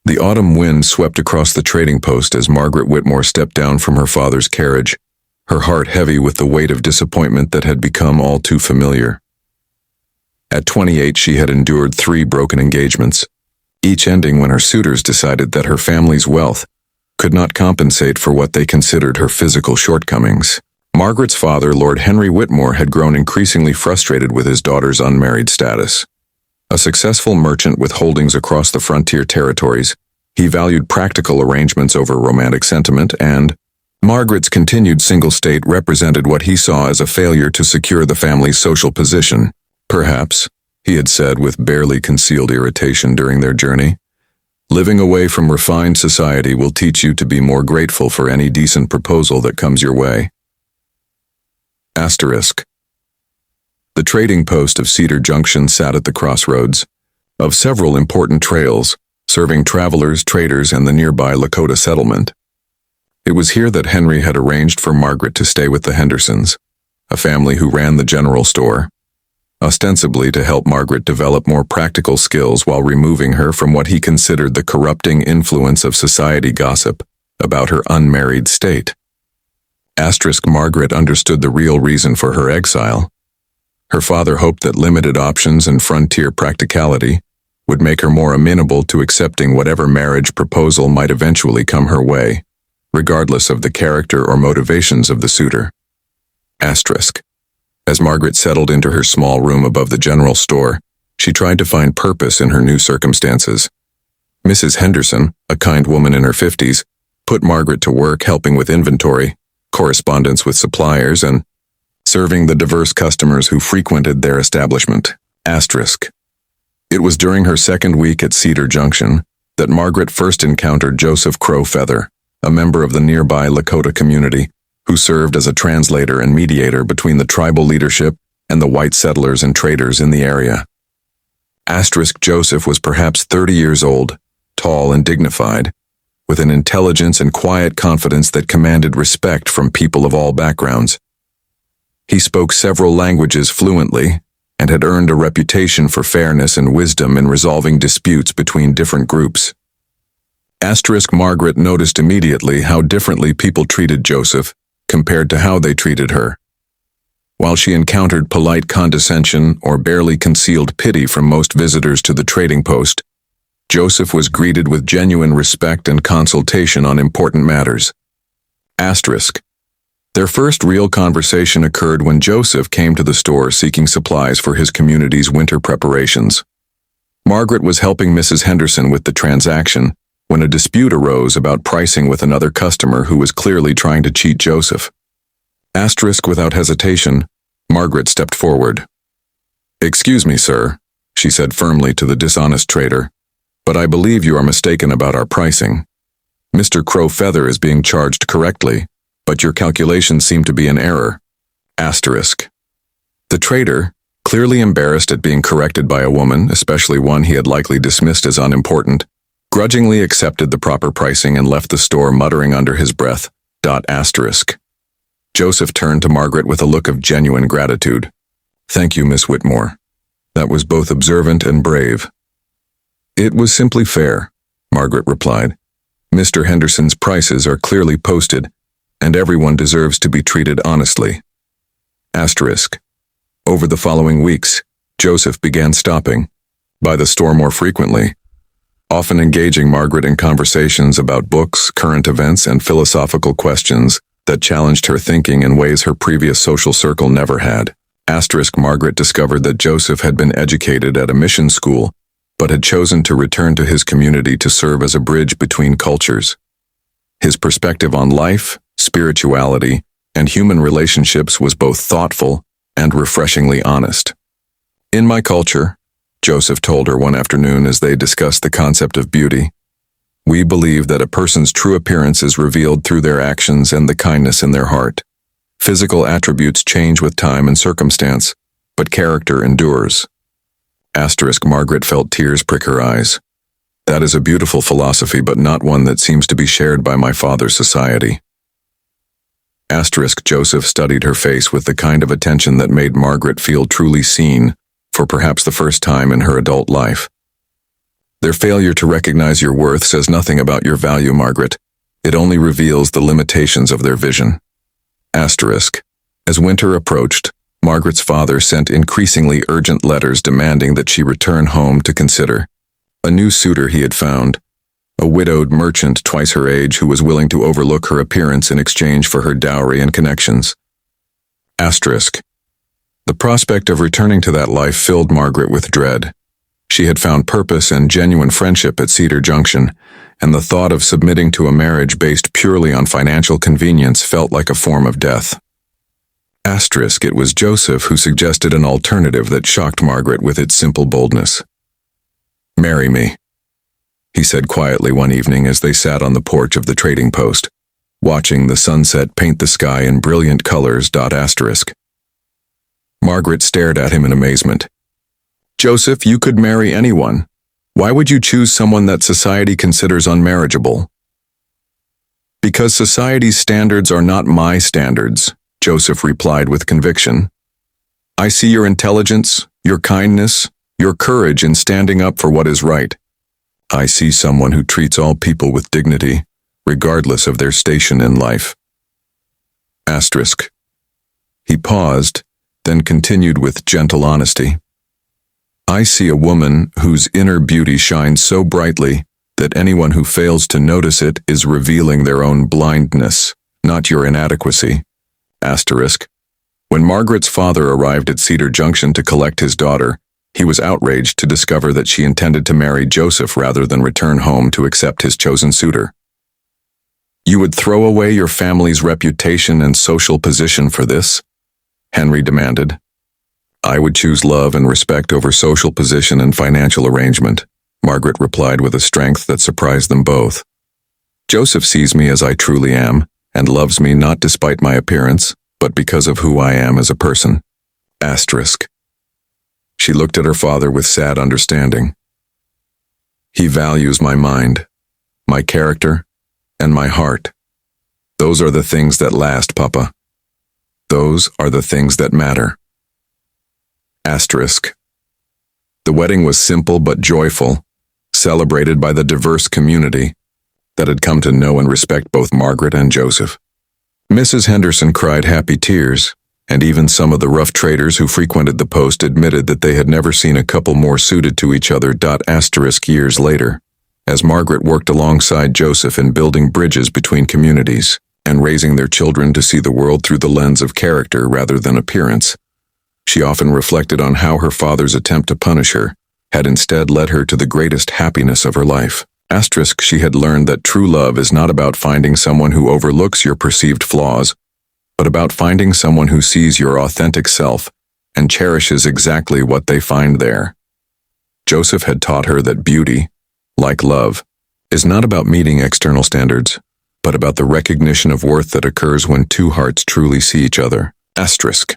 The autumn wind swept across the trading post as Margaret Whitmore stepped down from her father's carriage, her heart heavy with the weight of disappointment that had become all too familiar. At 28, she had endured 3 broken engagements, each ending when her suitors decided that her family's wealth could not compensate for what they considered her physical shortcomings. Margaret's father, Lord Henry Whitmore, had grown increasingly frustrated with his daughter's unmarried status. A successful merchant with holdings across the frontier territories, he valued practical arrangements over romantic sentiment, and Margaret's continued single state represented what he saw as a failure to secure the family's social position. Perhaps, he had said with barely concealed irritation during their journey, living away from refined society will teach you to be more grateful for any decent proposal that comes your way. Asterisk. The trading post of Cedar Junction sat at the crossroads of several important trails, serving travelers, traders, and the nearby Lakota settlement. It was here that Henry had arranged for Margaret to stay with the Hendersons, a family who ran the general store, ostensibly to help Margaret develop more practical skills while removing her from what he considered the corrupting influence of society gossip about her unmarried state. Margaret understood the real reason for her exile. Her father hoped that limited options and frontier practicality would make her more amenable to accepting whatever marriage proposal might eventually come her way, regardless of the character or motivations of the suitor. As Margaret settled into her small room above the general store, she tried to find purpose in her new circumstances. Mrs. Henderson, a kind woman in her 50s, put Margaret to work helping with inventory, correspondence with suppliers, and serving the diverse customers who frequented their establishment. It was during her second week at Cedar Junction that Margaret first encountered Joseph Crow Feather, a member of the nearby Lakota community, who served as a translator and mediator between the tribal leadership and the white settlers and traders in the area. Joseph was perhaps 30 years old, tall and dignified, with an intelligence and quiet confidence that commanded respect from people of all backgrounds. He spoke several languages fluently and had earned a reputation for fairness and wisdom in resolving disputes between different groups. Margaret noticed immediately how differently people treated Joseph compared to how they treated her. While she encountered polite condescension or barely concealed pity from most visitors to the trading post, Joseph was greeted with genuine respect and consultation on important matters. Their first real conversation occurred when Joseph came to the store seeking supplies for his community's winter preparations. Margaret was helping Mrs. Henderson with the transaction when a dispute arose about pricing with another customer who was clearly trying to cheat Joseph. Without hesitation, Margaret stepped forward. "Excuse me, sir," she said firmly to the dishonest trader, "but I believe you are mistaken about our pricing. Mr. Crow Feather is being charged correctly, but your calculations seem to be in error." The trader, clearly embarrassed at being corrected by a woman, especially one he had likely dismissed as unimportant, grudgingly accepted the proper pricing and left the store muttering under his breath, Joseph turned to Margaret with a look of genuine gratitude. "Thank you, Miss Whitmore. That was both observant and brave." "It was simply fair," Margaret replied. "Mr. Henderson's prices are clearly posted, and everyone deserves to be treated honestly." Over the following weeks, Joseph began stopping by the store more frequently, often engaging Margaret in conversations about books, current events, and philosophical questions that challenged her thinking in ways her previous social circle never had. Margaret discovered that Joseph had been educated at a mission school, but had chosen to return to his community to serve as a bridge between cultures. His perspective on life, spirituality, and human relationships was both thoughtful and refreshingly honest. "In my culture," Joseph told her one afternoon as they discussed the concept of beauty, "we believe that a person's true appearance is revealed through their actions and the kindness in their heart. Physical attributes change with time and circumstance, but character endures." Margaret felt tears prick her eyes. "That is a beautiful philosophy, but not one that seems to be shared by my father's society." Joseph studied her face with the kind of attention that made Margaret feel truly seen, for perhaps the first time in her adult life. Their failure to recognize your worth says nothing about your value, Margaret. It only reveals the limitations of their vision. Asterisk. As winter approached, Margaret's father sent increasingly urgent letters demanding that she return home to consider a new suitor he had found, a widowed merchant twice her age who was willing to overlook her appearance in exchange for her dowry and connections. Asterisk. The prospect of returning to that life filled Margaret with dread. She had found purpose and genuine friendship at Cedar Junction, and the thought of submitting to a marriage based purely on financial convenience felt like a form of death. Asterisk. It was Joseph who suggested an alternative that shocked Margaret with its simple boldness. "Marry me," he said quietly one evening as they sat on the porch of the trading post, watching the sunset paint the sky in brilliant colors. Asterisk. Margaret stared at him in amazement. "Joseph, you could marry anyone. Why would you choose someone that society considers unmarriageable?" "Because society's standards are not my standards," Joseph replied with conviction. "I see your intelligence, your kindness, your courage in standing up for what is right. I see someone who treats all people with dignity, regardless of their station in life." Asterisk. He paused, then continued with gentle honesty. "I see a woman whose inner beauty shines so brightly that anyone who fails to notice it is revealing their own blindness, not your inadequacy." Asterisk. When Margaret's father arrived at Cedar Junction to collect his daughter, he was outraged to discover that she intended to marry Joseph rather than return home to accept his chosen suitor. "You would throw away your family's reputation and social position for this?" Henry demanded. "I would choose love and respect over social position and financial arrangement," Margaret replied with a strength that surprised them both. "Joseph sees me as I truly am, and loves me not despite my appearance, but because of who I am as a person." Asterisk. She looked at her father with sad understanding. "He values my mind, my character, and my heart. Those are the things that last, Papa. Those are the things that matter." Asterisk. The wedding was simple but joyful, celebrated by the diverse community that had come to know and respect both Margaret and Joseph. Mrs. Henderson cried happy tears, and even some of the rough traders who frequented the post admitted that they had never seen a couple more suited to each other. Asterisk. Years later, as Margaret worked alongside Joseph in building bridges between communities and raising their children to see the world through the lens of character rather than appearance, she often reflected on how her father's attempt to punish her had instead led her to the greatest happiness of her life. Asterisk. She had learned that true love is not about finding someone who overlooks your perceived flaws, but about finding someone who sees your authentic self and cherishes exactly what they find there. Joseph had taught her that beauty, like love, is not about meeting external standards, but about the recognition of worth that occurs when two hearts truly see each other. Asterisk.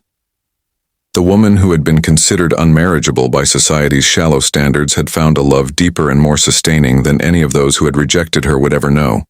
The woman who had been considered unmarriageable by society's shallow standards had found a love deeper and more sustaining than any of those who had rejected her would ever know.